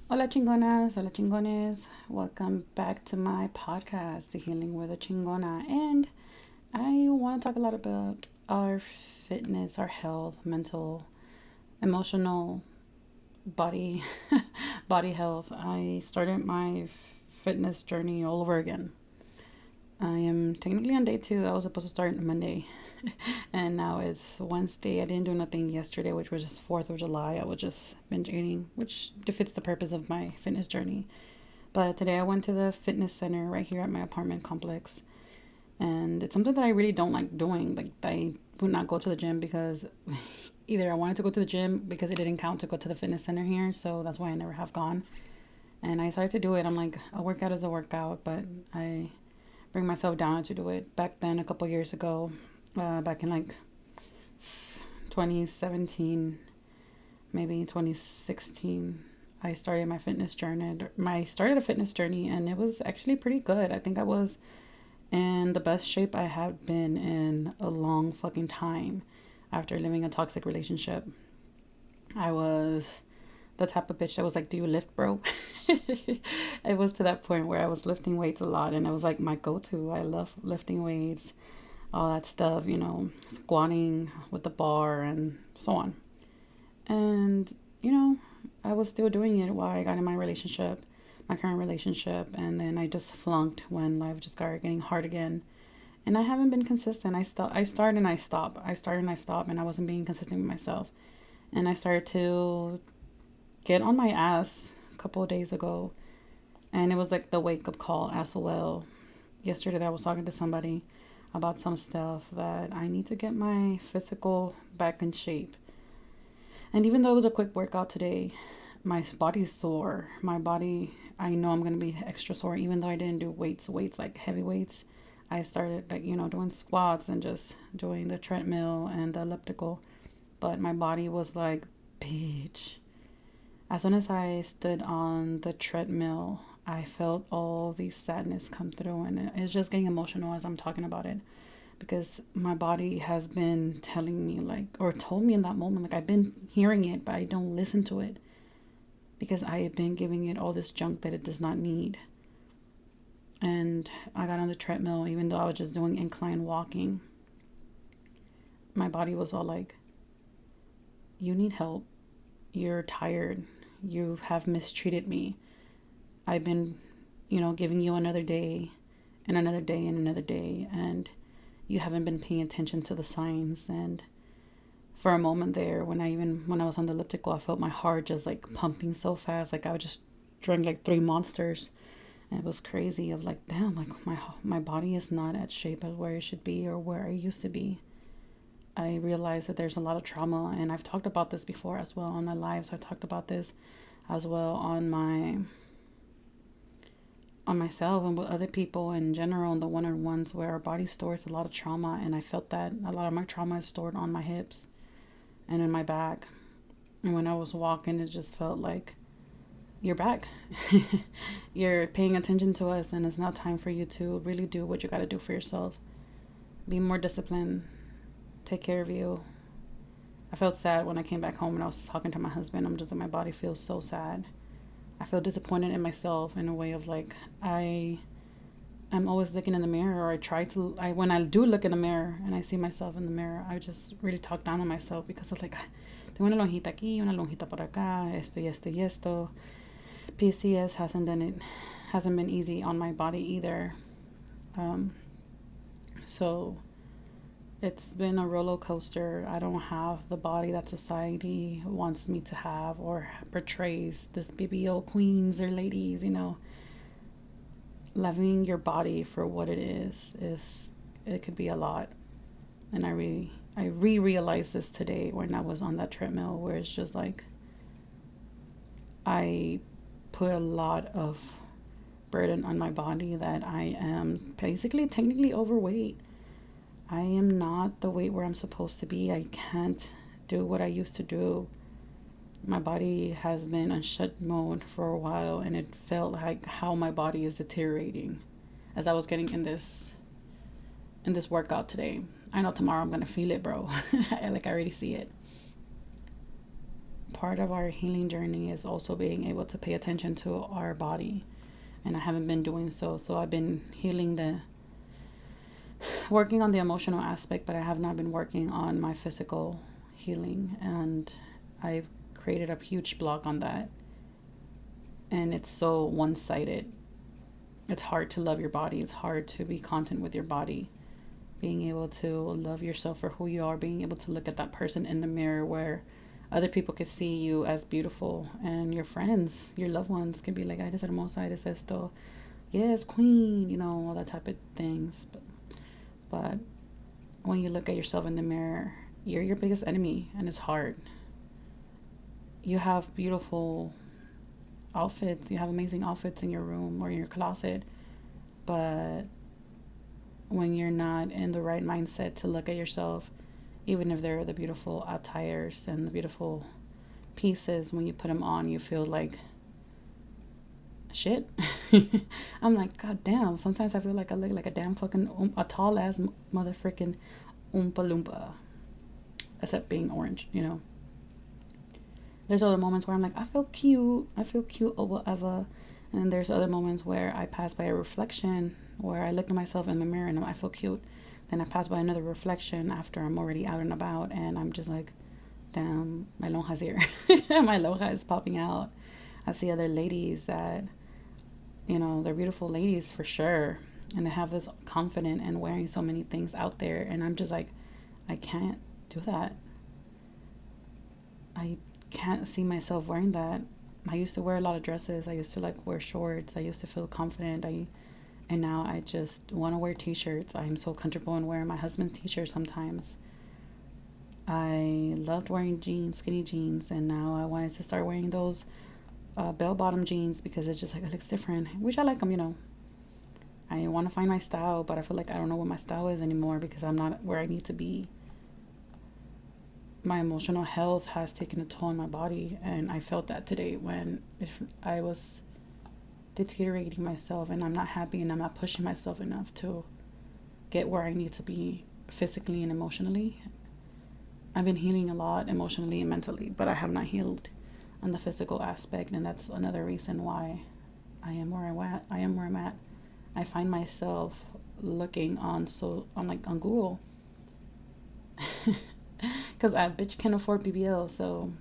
Hola chingonas, hola chingones. Welcome back to my podcast, The Healing with a Chingona. And I want to talk a lot about our fitness, our health, mental, emotional, body, body health. I started my fitness journey all over again. I am technically on day 2. I was supposed to start on Monday. And now it's Wednesday. I didn't do nothing yesterday, which was just 4th of July. I was just binge eating, which defeats the purpose of my fitness journey. But today I went to the fitness center right here at my apartment complex. And it's something that I really don't like doing. Like, I would not go to the gym because either I wanted to go to the gym because it didn't count to go to the fitness center here. So that's why I never have gone. And I decided to do it. I'm like, a workout is a workout, but I bring myself down to do it. Back then, a couple years ago, back in like 2017, maybe 2016, I started my fitness journey. I started a fitness journey, and it was actually pretty good. I think I was in the best shape I had been in a long fucking time after living a toxic relationship. I was the type of bitch that was like, "Do you lift, bro?" It was to that point where I was lifting weights a lot, and it was like my go-to. I love lifting weights, all that stuff, squatting with the bar and so on. And, I was still doing it while I got in my relationship, my current relationship, and then I just flunked when life just started getting hard again. And I haven't been consistent. I start and I stop. I start and I stop, and I wasn't being consistent with myself. And I started to get on my ass a couple of days ago, and it was like the wake up call as well. Yesterday, I was talking to somebody about some stuff that I need to get my physical back in shape. And even though it was a quick workout today, my body's sore. My body, I know I'm gonna be extra sore, even though I didn't do weights like heavy weights. I started like, doing squats and just doing the treadmill and the elliptical. But my body was like, bitch. As soon as I stood on the treadmill, I felt all these sadness come through, and it's just getting emotional as I'm talking about it because my body has been telling me, like, or told me in that moment, like, I've been hearing it, but I don't listen to it because I have been giving it all this junk that it does not need. And I got on the treadmill, even though I was just doing incline walking. My body was all like, you need help. You're tired. You have mistreated me. I've been, giving you another day and another day and another day, and you haven't been paying attention to the signs. And for a moment there, when I was on the elliptical, I felt my heart just like pumping so fast, like I just drank like 3 monsters. And it was crazy of like, damn, like my body is not at shape as where it should be or where I used to be. I realized that there's a lot of trauma, and I've talked about this before as well on my lives. I've talked about this as well on myself and with other people in general, and the one-on-ones where our body stores a lot of trauma. And I felt that a lot of my trauma is stored on my hips and in my back. And when I was walking, it just felt like, you're back. You're paying attention to us, and it's now time for you to really do what you got to do for yourself. Be more disciplined. Take care of you. I felt sad when I came back home and I was talking to my husband. I'm just like, my body feels so sad. I feel disappointed in myself in a way of like, I'm always looking in the mirror, or when I do look in the mirror and I see myself in the mirror, I just really talk down on myself because of like, tengo una lonjita aquí, una lonjita por acá, esto y esto y esto. PCS hasn't been easy on my body either. So it's been a roller coaster. I don't have the body that society wants me to have or portrays, this BBO queens or ladies, Loving your body for what it is it could be a lot. And I realized this today when I was on that treadmill, where it's just like I put a lot of burden on my body, that I am basically technically overweight. I am not the weight where I'm supposed to be. I can't do what I used to do. My body has been on shut mode for a while, and it felt like how my body is deteriorating as I was getting in this workout today. I know tomorrow I'm gonna feel it, bro. I already see it. part of our healing journey is also being able to pay attention to our body. And I haven't been doing so. So I've been working on the emotional aspect, but I have not been working on my physical healing. And I've created a huge block on that. And it's so one-sided. It's hard to love your body. It's hard to be content with your body. Being able to love yourself for who you are, being able to look at that person in the mirror where other people could see you as beautiful, and your friends, your loved ones can be like, "Ay, eres hermosa, eres esto, yes, queen," all that type of things. But when you look at yourself in the mirror, you're your biggest enemy, and it's hard. You have beautiful outfits, you have amazing outfits in your room or in your closet, but when you're not in the right mindset to look at yourself, even if they're the beautiful attires and the beautiful pieces, when you put them on, you feel like shit. I'm like, God damn. Sometimes I feel like I look like a damn fucking a tall ass mother freaking Oompa Loompa, except being orange. There's other moments where I'm like, I feel cute or whatever. And there's other moments where I pass by a reflection where I look at myself in the mirror and I feel cute. Then I pass by another reflection after I'm already out and about, and I'm just like, damn, my lonja's here. My lonja is popping out. I see other ladies that, they're beautiful ladies for sure. And they have this confidence and wearing so many things out there. And I'm just like, I can't do that. I can't see myself wearing that. I used to wear a lot of dresses. I used to wear shorts. I used to feel confident. And now I just want to wear t-shirts. I'm so comfortable in wearing my husband's t-shirt sometimes. I loved wearing jeans, skinny jeans, and now I wanted to start wearing those bell-bottom jeans because it's just it looks different, which I like them. I want to find my style, but I feel like I don't know what my style is anymore because I'm not where I need to be. My emotional health has taken a toll on my body, and I felt that today when I was deteriorating myself and I'm not happy and I'm not pushing myself enough to get where I need to be physically and emotionally. I've been healing a lot emotionally and mentally, but I have not healed on the physical aspect, and that's another reason why I am where I'm at. I find myself looking on Google because I bitch can't afford BBL, so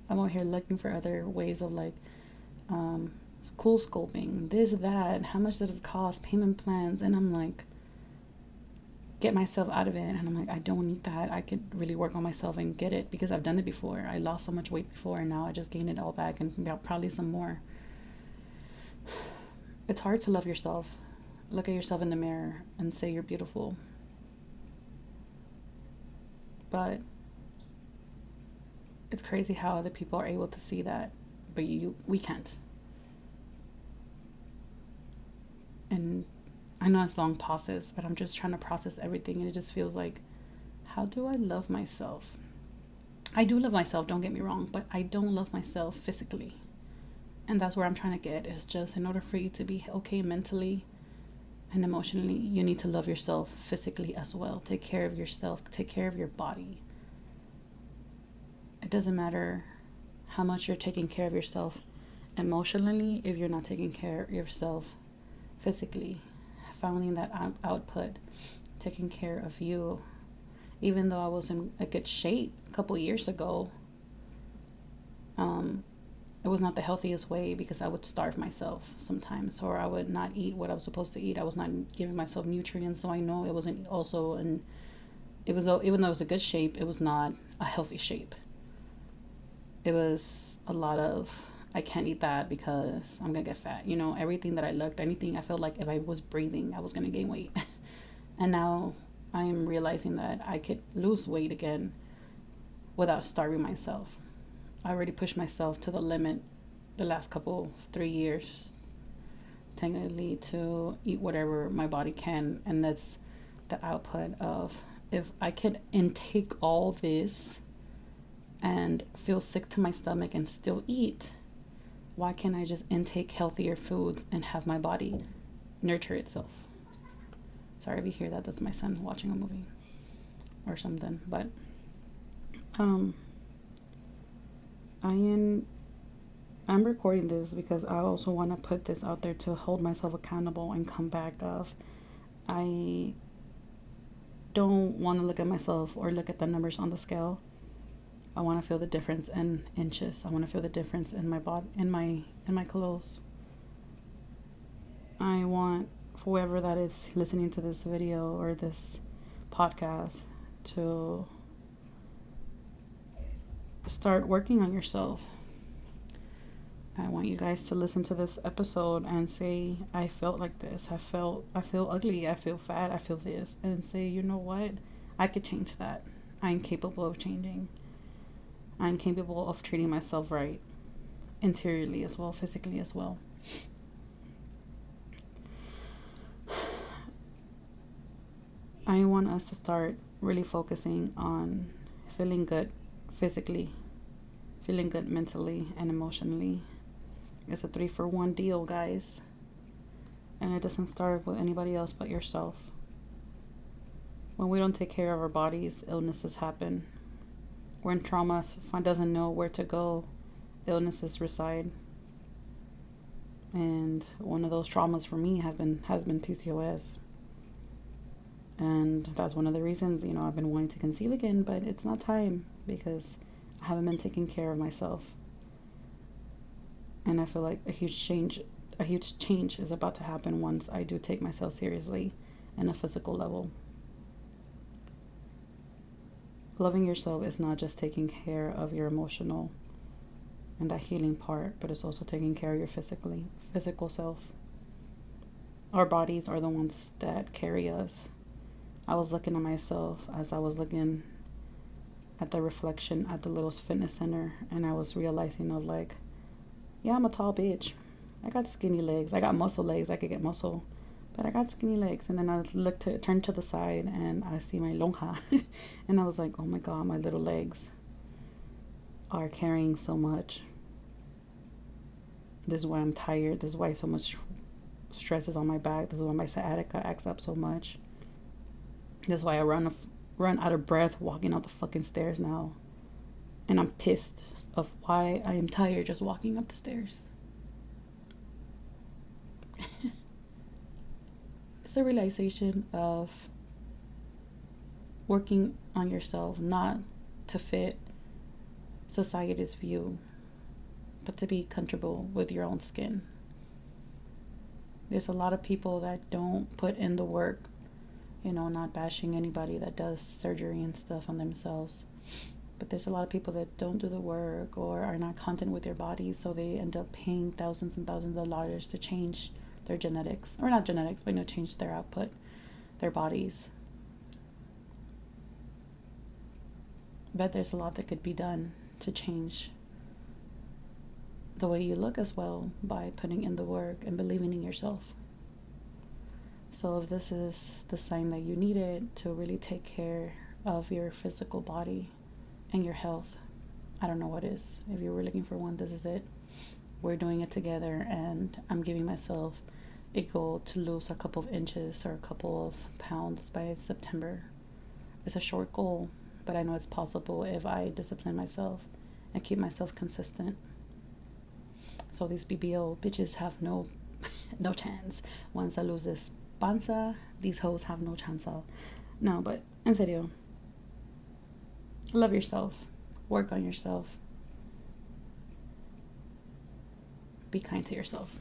I'm out here looking for other ways of cool scoping, this, that, how much does it cost, payment plans, and I'm like, get myself out of it, and I'm like, I don't need that. I could really work on myself and get it because I've done it before. I lost so much weight before, and now I just gained it all back and probably some more. It's hard to love yourself. Look at yourself in the mirror and say you're beautiful. But it's crazy how other people are able to see that, but we can't. And I know it's long pauses, but I'm just trying to process everything, and it just feels like, how do I love myself? I do love myself, don't get me wrong, but I don't love myself physically. And that's where I'm trying to get, is just in order for you to be okay mentally and emotionally, you need to love yourself physically as well. Take care of yourself, take care of your body. It doesn't matter how much you're taking care of yourself emotionally if you're not taking care of yourself physically. Finding that output, taking care of you. Even though I was in a good shape a couple years ago, it was not the healthiest way because I would starve myself sometimes, or I would not eat what I was supposed to eat. I was not giving myself nutrients, so I know it wasn't also even though it was a good shape, it was not a healthy shape. It was a lot of, I can't eat that because I'm gonna get fat. Everything that I looked, anything, I felt like if I was breathing, I was gonna gain weight. And now I am realizing that I could lose weight again without starving myself. I already pushed myself to the limit the last 3 years, technically, to eat whatever my body can. And that's the output of, if I could intake all this and feel sick to my stomach and still eat, why can't I just intake healthier foods and have my body nurture itself? Sorry if you hear that. That's my son watching a movie or something. But I am I'm recording this because I also want to put this out there to hold myself accountable and come back of I don't want to look at myself or look at the numbers on the scale. I want to feel the difference in inches. I want to feel the difference in my body, in my clothes. I want whoever that is listening to this video or this podcast to start working on yourself. I want you guys to listen to this episode and say, I felt like this. I feel ugly. I feel fat. I feel this. And say, you know what? I could change that. I'm capable of changing. I'm capable of treating myself right. Interiorly as well, physically as well. I want us to start really focusing on feeling good physically, feeling good mentally and emotionally. It's a 3-for-1 deal, guys. And it doesn't start with anybody else but yourself. When we don't take care of our bodies, illnesses happen. When trauma doesn't know where to go, illnesses reside. And one of those traumas for me has been PCOS. And that's one of the reasons, I've been wanting to conceive again, but it's not time because I haven't been taking care of myself. And I feel like a huge change is about to happen once I do take myself seriously in a physical level. Loving yourself is not just taking care of your emotional and that healing part, but it's also taking care of your physical self. Our bodies are the ones that carry us. I was looking at myself as I was looking at the reflection at the little fitness center, and I was realizing of like, yeah, I'm a tall bitch. I got skinny legs. I got muscle legs. I could get muscle, but I got skinny legs. And then I turned to the side, and I see my lonja, and I was like, oh my god, my little legs are carrying so much. This is why I'm tired. This is why so much stress is on my back. This is why my sciatica acts up so much. This is why I run out of breath walking out the fucking stairs now. And I'm pissed of why I am tired just walking up the stairs. It's a realization of working on yourself, not to fit society's view, but to be comfortable with your own skin. There's a lot of people that don't put in the work, not bashing anybody that does surgery and stuff on themselves. But there's a lot of people that don't do the work or are not content with their bodies, so they end up paying thousands and thousands of dollars to change their genetics. Or not genetics, but change their output, their bodies. But there's a lot that could be done to change the way you look as well by putting in the work and believing in yourself. So if this is the sign that you need it to really take care of your physical body and your health, I don't know what is. If you were looking for one, this is it. We're doing it together, and I'm giving myself a goal to lose a couple of inches or a couple of pounds by September. It's a short goal, but I know it's possible if I discipline myself and keep myself consistent. So these BBL bitches have no chance. Once I lose this panza, these hoes have no chance. No, but en serio, love yourself. Work on yourself. Be kind to yourself.